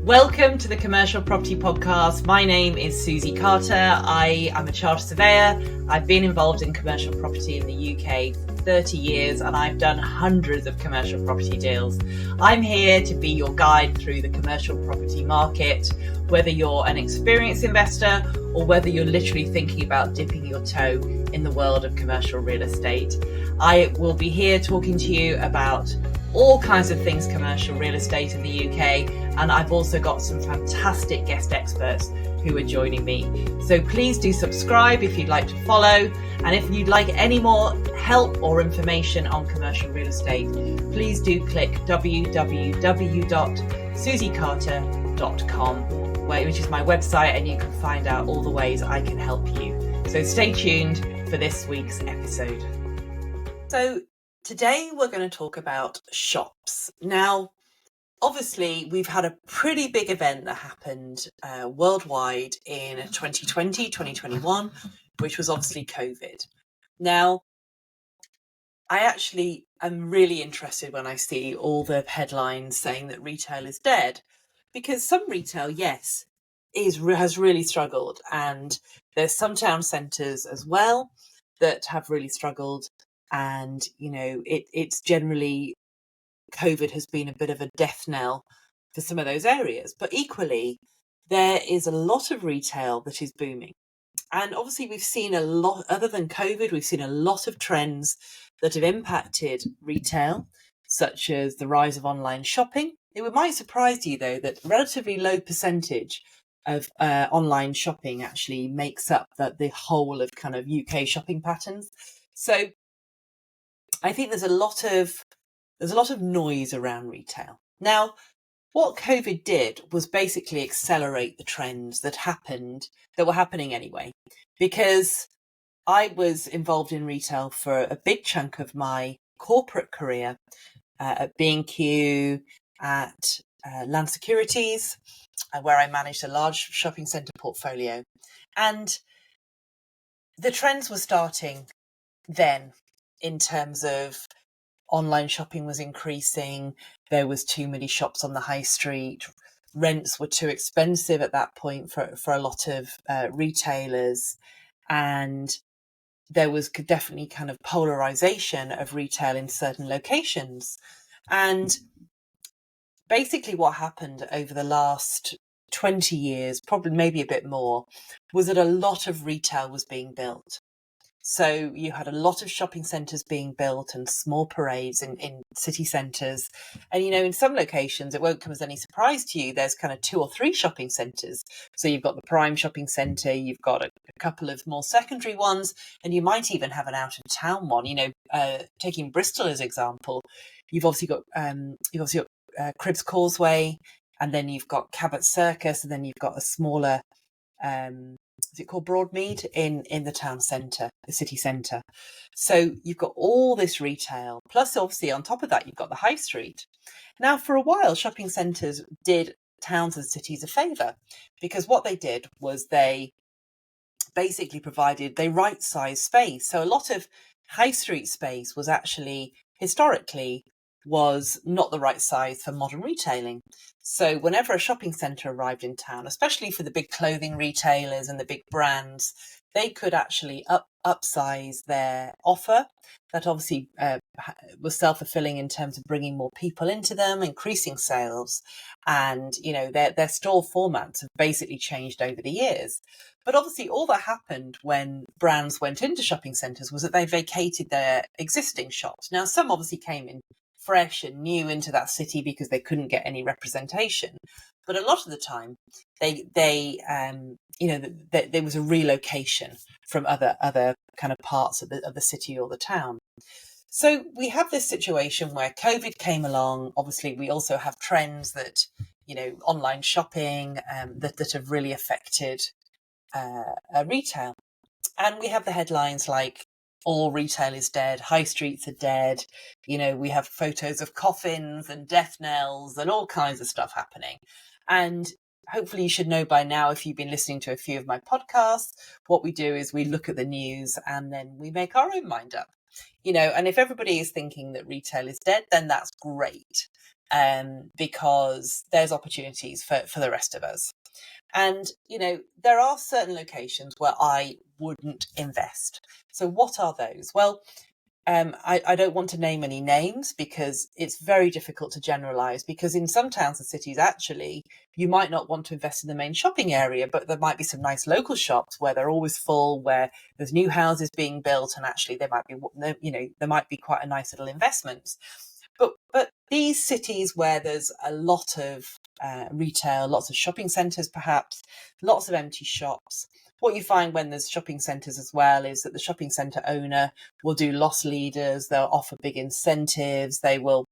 Welcome to the Commercial Property Podcast. My name is Suzi Carter. I am a chartered surveyor. I've been involved in commercial property in the UK for 30 years and I've done hundreds of commercial property deals. I'm here to be your guide through the commercial property market, whether you're an experienced investor or whether you're literally thinking about dipping your toe in the world of commercial real estate. I will be here talking to you about all kinds of things commercial real estate in the UK, and I've also got some fantastic guest experts who are joining me. So please do subscribe if you'd like to follow, and if you'd like any more help or information on commercial real estate, please do click www.suzicarter.com, which is my website, and you can find out all the ways I can help you. So stay tuned for this week's episode. So today we're going to talk about shops. Now, obviously, we've had a pretty big event that happened worldwide in 2020, 2021, which was obviously COVID. Now, I actually am really interested when I see all the headlines saying that retail is dead, because some retail, yes, has really struggled. And there's some town centres as well that have really struggled. And, you know, it's generally, COVID has been a bit of a death knell for some of those areas. But equally, there is a lot of retail that is booming. And obviously, we've seen a lot, other than COVID, we've seen a lot of trends that have impacted retail, such as the rise of online shopping. It might surprise you, though, that a relatively low percentage of online shopping actually makes up the whole of kind of UK shopping patterns. So I think there's a lot of noise around retail. Now, what COVID did was basically accelerate the trends that were happening anyway, because I was involved in retail for a big chunk of my corporate career at B&Q, at Land Securities, where I managed a large shopping centre portfolio. And the trends were starting then in terms of online shopping was increasing. There was too many shops on the high street. Rents were too expensive at that point for a lot of retailers. And there was definitely kind of polarization of retail in certain locations. And basically what happened over the last 20 years, probably maybe a bit more, was that a lot of retail was being built. So you had a lot of shopping centres being built and small parades in city centres. And, you know, in some locations, it won't come as any surprise to you, there's kind of 2 or 3 shopping centres. So you've got the prime shopping centre, you've got a couple of more secondary ones, and you might even have an out-of-town one. You know, taking Bristol as example, you've obviously got Cribbs Causeway, and then you've got Cabot Circus, and then you've got a smaller is it called Broadmead in the town centre, the city centre. So you've got all this retail, plus obviously on top of that, you've got the high street. Now, for a while, shopping centres did towns and cities a favour, because what they did was they basically provided the right size space. So a lot of high street space was actually historically was not the right size for modern retailing. So whenever a shopping centre arrived in town, especially for the big clothing retailers and the big brands, they could actually upsize their offer. That obviously was self-fulfilling in terms of bringing more people into them, increasing sales. And, you know, their store formats have basically changed over the years. But obviously all that happened when brands went into shopping centres was that they vacated their existing shops. Now, some obviously came in fresh and new into that city because they couldn't get any representation, but a lot of the time there was a relocation from other kind of parts of the city or the town. So we have this situation where COVID came along. Obviously, we also have trends that, you know, online shopping that have really affected retail, and we have the headlines like all retail is dead, high streets are dead. You know, we have photos of coffins and death knells and all kinds of stuff happening. And hopefully you should know by now, if you've been listening to a few of my podcasts, what we do is we look at the news and then we make our own mind up. You know, and if everybody is thinking that retail is dead, then that's great. because there's opportunities for the rest of us. And, there are certain locations where I wouldn't invest. So what are those? Well, I don't want to name any names because it's very difficult to generalize, because in some towns and cities, actually, you might not want to invest in the main shopping area, but there might be some nice local shops where they're always full, where there's new houses being built, and actually there might be quite a nice little investment. But these cities where there's a lot of retail, lots of shopping centres, perhaps lots of empty shops. What you find when there's shopping centres as well is that the shopping centre owner will do loss leaders. They'll offer big incentives. They will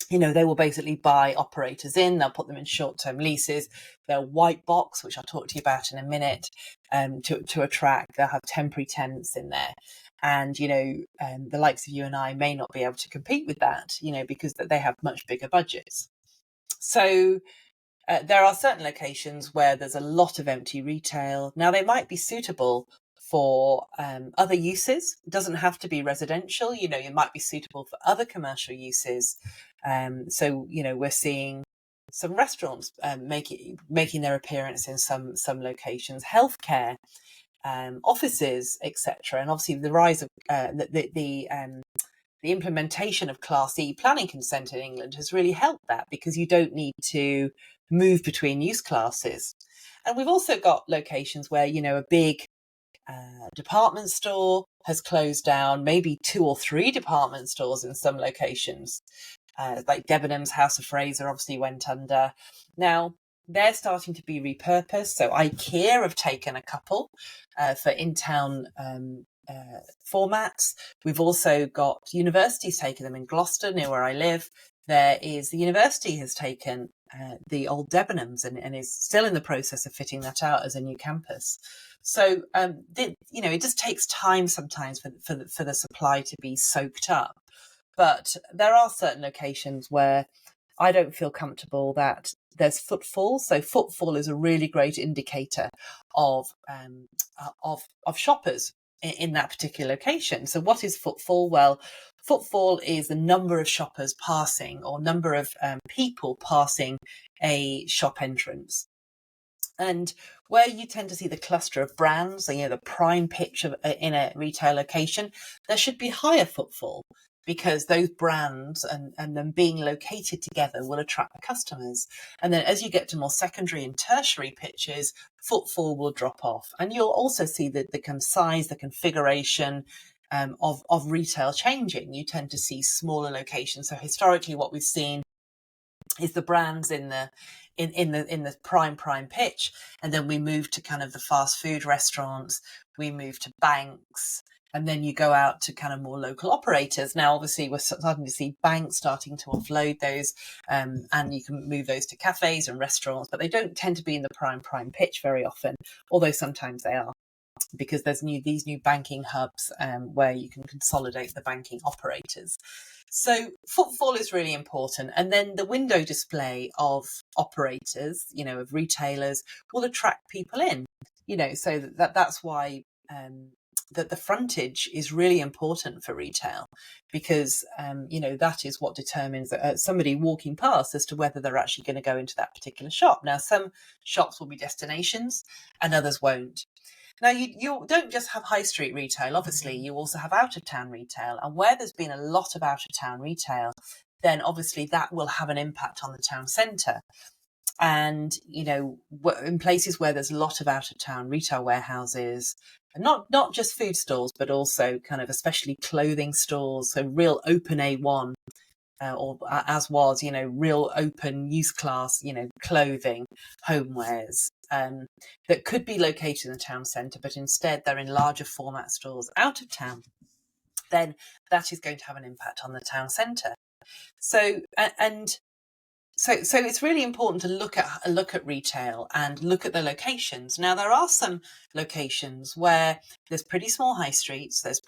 basically buy operators in. They'll put them in short-term leases. They'll white box, which I'll talk to you about in a minute, to attract. They'll have temporary tenants in there. And, the likes of you and I may not be able to compete with that, because they have much bigger budgets. So there are certain locations where there's a lot of empty retail. Now, they might be suitable for other uses. It doesn't have to be residential. It might be suitable for other commercial uses. So, we're seeing some restaurants making their appearance in some locations, healthcare, offices, etc. And obviously the rise of the implementation of Class E planning consent in England has really helped that, because you don't need to move between use classes. And we've also got locations where, a big department store has closed down, maybe 2 or 3 department stores in some locations. Like Debenhams, House of Fraser obviously went under. Now, they're starting to be repurposed. So IKEA have taken a couple for in-town formats. We've also got universities taking them. In Gloucester, near where I live, the university has taken the old Debenhams and is still in the process of fitting that out as a new campus. So, it just takes time sometimes for the supply to be soaked up. But there are certain locations where I don't feel comfortable that there's footfall. So footfall is a really great indicator of shoppers in that particular location. So what is footfall? Well, footfall is the number of shoppers passing, or number of people passing a shop entrance. And where you tend to see the cluster of brands, the prime pitch in a retail location, there should be higher footfall, because those brands and them being located together will attract the customers. And then as you get to more secondary and tertiary pitches, footfall will drop off. And you'll also see the kind of size, the configuration of retail changing. You tend to see smaller locations. So historically, what we've seen is the brands in the prime pitch, and then we move to kind of the fast food restaurants, we move to banks, and then you go out to kind of more local operators. Now, obviously, we're starting to see banks starting to offload those, and you can move those to cafes and restaurants, but they don't tend to be in the prime pitch very often, although sometimes they are, because there's these new banking hubs where you can consolidate the banking operators. So footfall is really important. And then the window display of operators, of retailers, will attract people in, so that's why that the frontage is really important for retail, because, that is what determines somebody walking past as to whether they're actually going to go into that particular shop. Now, some shops will be destinations and others won't. Now, you don't just have high street retail, obviously, you also have out-of-town retail. And where there's been a lot of out-of-town retail, then obviously that will have an impact on the town centre. And, in places where there's a lot of out-of-town retail warehouses, and not just food stores, but also kind of especially clothing stores, so real open A1, or as was, real open use class, clothing, homewares, that could be located in the town centre, but instead they're in larger format stores out of town, then that is going to have an impact on the town centre. So it's really important to look at retail and look at the locations. Now, there are some locations where there's pretty small high streets. There's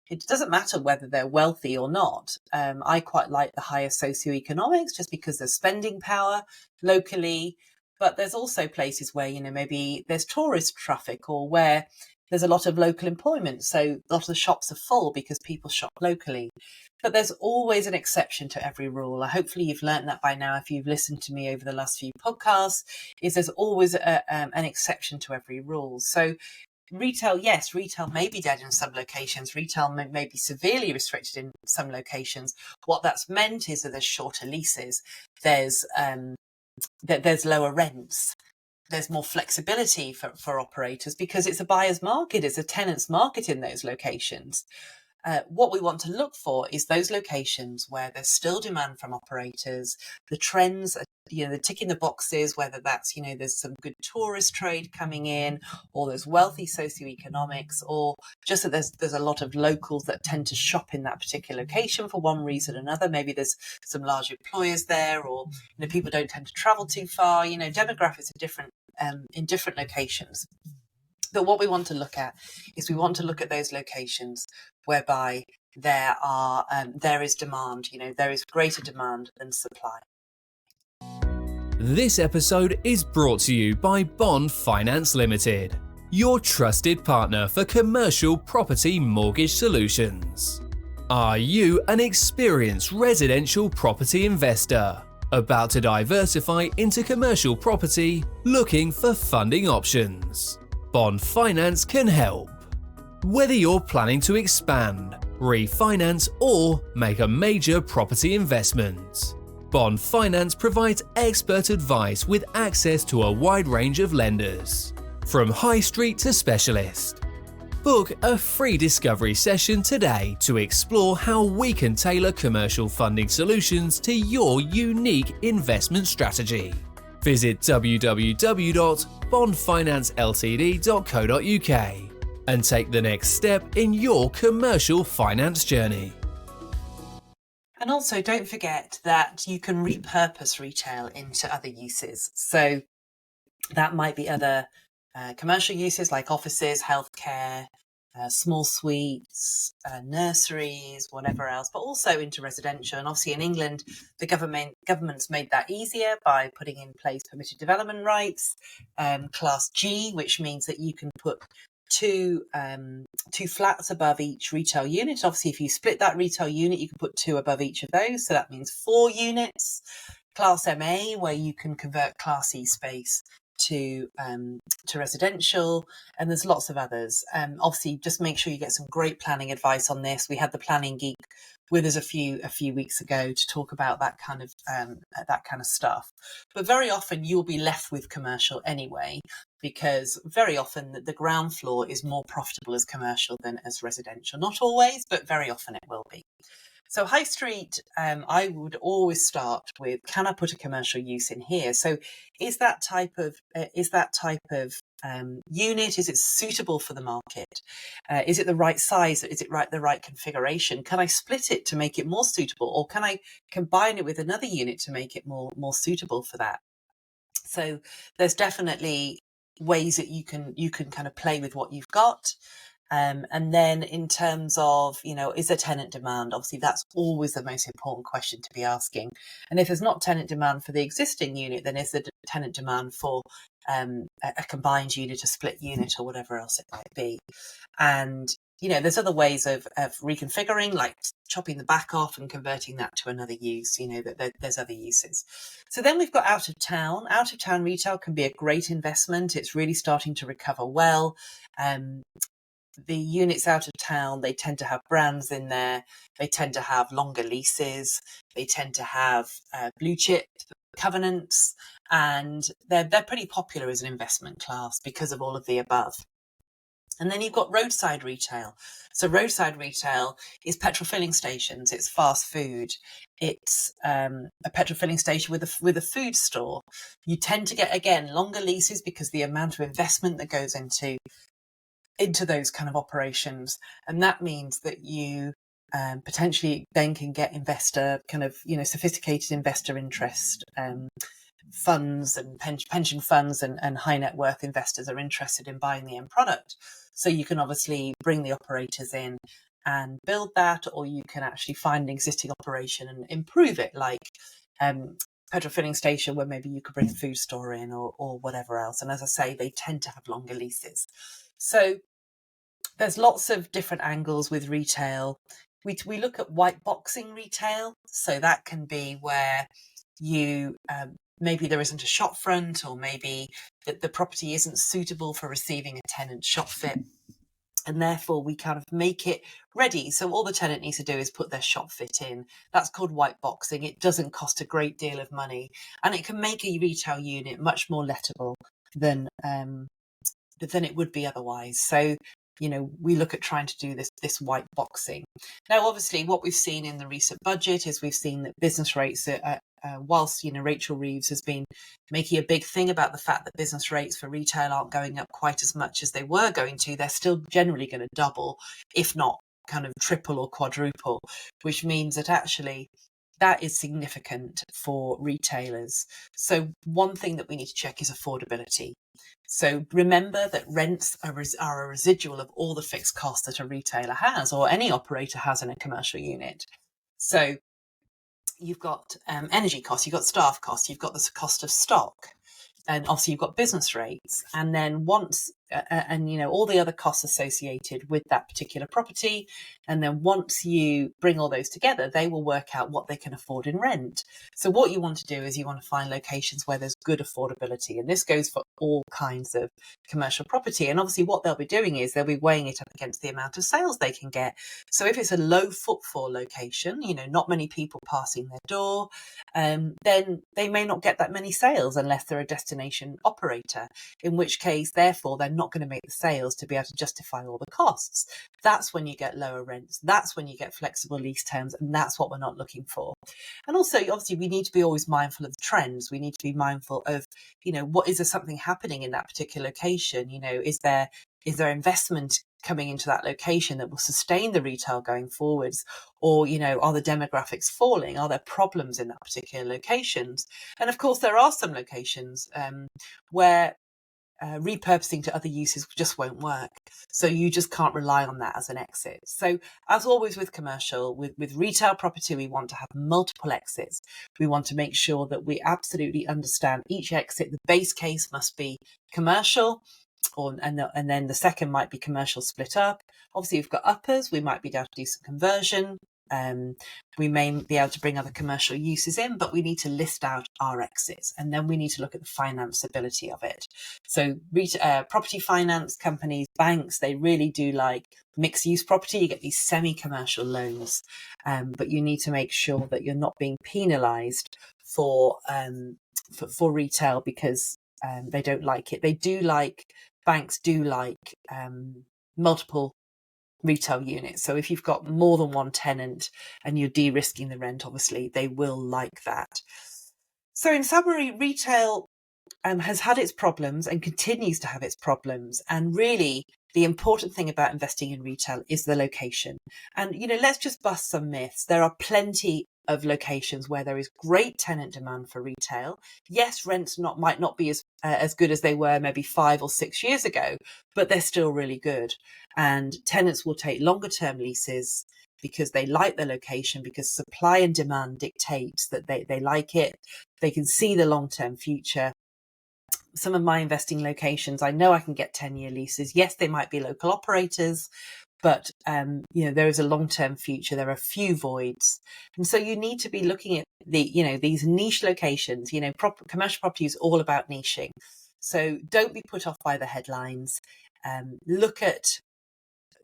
it doesn't matter whether they're wealthy or not. I quite like the higher socioeconomics just because there's spending power locally. But there's also places where, maybe there's tourist traffic, or where there's a lot of local employment. So a lot of the shops are full because people shop locally. But there's always an exception to every rule. Hopefully you've learned that by now if you've listened to me over the last few podcasts, is there's always an exception to every rule. So retail, yes, retail may be dead in some locations. Retail may be severely restricted in some locations. What that's meant is that there's shorter leases. There's lower rents. There's more flexibility for operators because it's a buyer's market, it's a tenant's market in those locations. What we want to look for is those locations where there's still demand from operators. The trends are, they're ticking the boxes, whether that's, there's some good tourist trade coming in, or there's wealthy socioeconomics, or just that there's a lot of locals that tend to shop in that particular location for one reason or another. Maybe there's some large employers there, or, people don't tend to travel too far. Demographics are different in different locations. But what we want to look at is we want to look at those locations whereby there is demand, there is greater demand than supply. This episode is brought to you by Bond Finance Limited, your trusted partner for commercial property mortgage solutions. Are you an experienced residential property investor about to diversify into commercial property, looking for funding options? Bond Finance can help. Whether you're planning to expand, refinance, or make a major property investment, Bond Finance provides expert advice with access to a wide range of lenders, from high street to specialist. Book a free discovery session today to explore how we can tailor commercial funding solutions to your unique investment strategy. Visit www.bondfinanceltd.co.uk and take the next step in your commercial finance journey. And also don't forget that you can repurpose retail into other uses. So that might be other commercial uses like offices, healthcare, small suites, nurseries, whatever else, but also into residential. And obviously in England, the government's made that easier by putting in place permitted development rights, Class G, which means that you can put two flats above each retail unit. Obviously, if you split that retail unit, you can put two above each of those. So that means 4 units. Class MA, where you can convert Class E space to residential, and there's lots of others. Obviously, just make sure you get some great planning advice on this. We had the planning geek with us a few weeks ago to talk about that kind of stuff. But very often you'll be left with commercial anyway, because very often the ground floor is more profitable as commercial than as residential. Not always, but very often it will be. So high street, I would always start with, can I put a commercial use in here? So is that type of unit, is it suitable for the market? Is it the right size? Is it the right configuration? Can I split it to make it more suitable? Or can I combine it with another unit to make it more suitable for that? So there's definitely ways that you can kind of play with what you've got. And then in terms of, is there tenant demand? Obviously, that's always the most important question to be asking. And if there's not tenant demand for the existing unit, then is there tenant demand for a combined unit, a split unit, or whatever else it might be? And, there's other ways of reconfiguring, like chopping the back off and converting that to another use. There's other uses. So then we've got out of town. Out of town retail can be a great investment. It's really starting to recover well. The units out of town, they tend to have brands in there. They tend to have longer leases. They tend to have blue chip covenants, and they're pretty popular as an investment class because of all of the above. And then you've got roadside retail. So roadside retail is petrol filling stations. It's fast food. It's a petrol filling station with a food store. You tend to get, again, longer leases because the amount of investment that goes into those kind of operations. And that means that you potentially then can get sophisticated investor interest. Funds and pension funds and high net worth investors are interested in buying the end product. So you can obviously bring the operators in and build that, or you can actually find an existing operation and improve it, like petrol filling station where maybe you could bring a food store in or whatever else. And as I say, they tend to have longer leases. So There's lots of different angles with retail. We look at white boxing retail. So that can be where you maybe there isn't a shop front, or maybe the property isn't suitable for receiving a tenant shop fit. And therefore we kind of make it ready. So all the tenant needs to do is put their shop fit in. That's called white boxing. It doesn't cost a great deal of money, and it can make a retail unit much more lettable than it would be otherwise. So, we look at trying to do this white boxing. Now, obviously, what we've seen in the recent budget is we've seen that business rates whilst Rachel Reeves has been making a big thing about the fact that business rates for retail aren't going up quite as much as they were going to, they're still generally going to double, if not kind of triple or quadruple, which means that actually that is significant for retailers. So one thing that we need to check is affordability. So remember that rents are a residual of all the fixed costs that a retailer has, or any operator has in a commercial unit. So you've got energy costs, you've got staff costs, you've got the cost of stock, and obviously you've got business rates. And then once, all the other costs associated with that particular property. And then once you bring all those together, they will work out what they can afford in rent. So what you want to do is you want to find locations where there's good affordability. And this goes for all kinds of commercial property. And obviously what they'll be doing is they'll be weighing it up against the amount of sales they can get. So if it's a low footfall location, not many people passing their door, then they may not get that many sales unless they're a destination operator, in which case, therefore, they're not going to make the sales to be able to justify all the costs. That's when you get lower rents. That's when you get flexible lease terms. And that's what we're not looking for. And also, obviously, we need to be always mindful of the trends. We need to be mindful of, what is there something happening in that particular location? Is there investment coming into that location that will sustain the retail going forwards? Or, are the demographics falling? Are there problems in that particular locations? And of course, there are some locations where repurposing to other uses just won't work. So you just can't rely on that as an exit. So as always with commercial, with retail property, we want to have multiple exits. We want to make sure that we absolutely understand each exit. The base case must be commercial, and then the second might be commercial split up. Obviously, we've got uppers. We might be able to do some conversion. We may be able to bring other commercial uses in, but we need to list out our exits, and then we need to look at the financeability of it. So property finance companies, banks, they really do like mixed use property. You get these semi-commercial loans, but you need to make sure that you're not being penalised for retail because they don't like it. Banks do like multiple retail units. So if you've got more than one tenant and you're de-risking the rent, obviously they will like that. So in summary, retail has had its problems and continues to have its problems. And really, the important thing about investing in retail is the location. And, let's just bust some myths. There are plenty of locations where there is great tenant demand for retail. Yes, rents might not be as good as they were maybe 5 or 6 years ago, but they're still really good. And tenants will take longer term leases because they like the location, because supply and demand dictates that they like it. They can see the long-term future. Some of my investing locations, I know I can get 10-year leases. Yes, they might be local operators, but there is a long-term future. There are few voids, and so you need to be looking at these niche locations. Commercial property is all about niching, so don't be put off by the headlines. Look at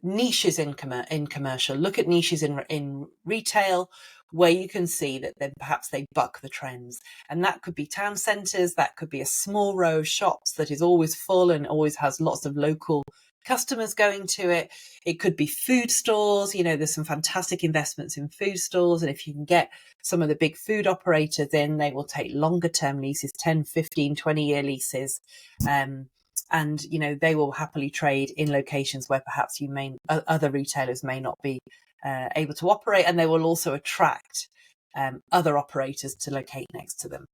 niches in commercial. Look at niches in retail, where you can see that then perhaps they buck the trends. And that could be town centres, that could be a small row of shops that is always full and always has lots of local customers going to it. It could be food stores. There's some fantastic investments in food stores. And if you can get some of the big food operators in, they will take longer term leases, 10, 15, 20-year leases. And they will happily trade in locations where perhaps other retailers may not be able to operate, and they will also attract other operators to locate next to them.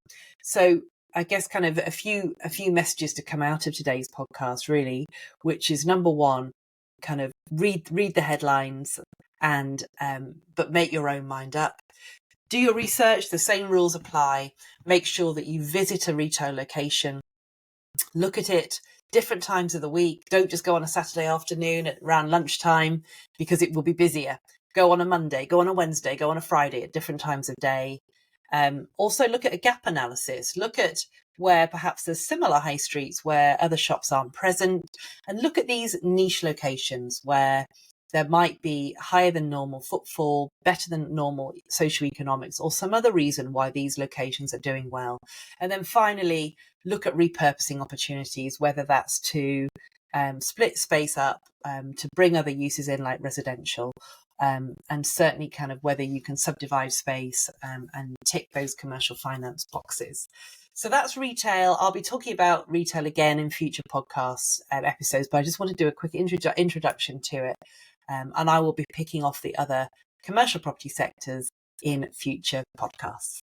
So I guess kind of a few messages to come out of today's podcast, really, which is number one, kind of read the headlines and but make your own mind up. Do your research. The same rules apply. Make sure that you visit a retail location, look at it, different times of the week. Don't just go on a Saturday afternoon at around lunchtime, because it will be busier. Go on a Monday, go on a Wednesday, go on a Friday at different times of day. Also look at a gap analysis. Look at where perhaps there's similar high streets where other shops aren't present, and look at these niche locations where there might be higher than normal footfall, better than normal socioeconomics, or some other reason why these locations are doing well. And then finally, look at repurposing opportunities, whether that's to split space up, to bring other uses in like residential, and certainly kind of whether you can subdivide space and tick those commercial finance boxes. So that's retail. I'll be talking about retail again in future podcasts episodes, but I just want to do a quick introduction to it. And I will be picking off the other commercial property sectors in future podcasts.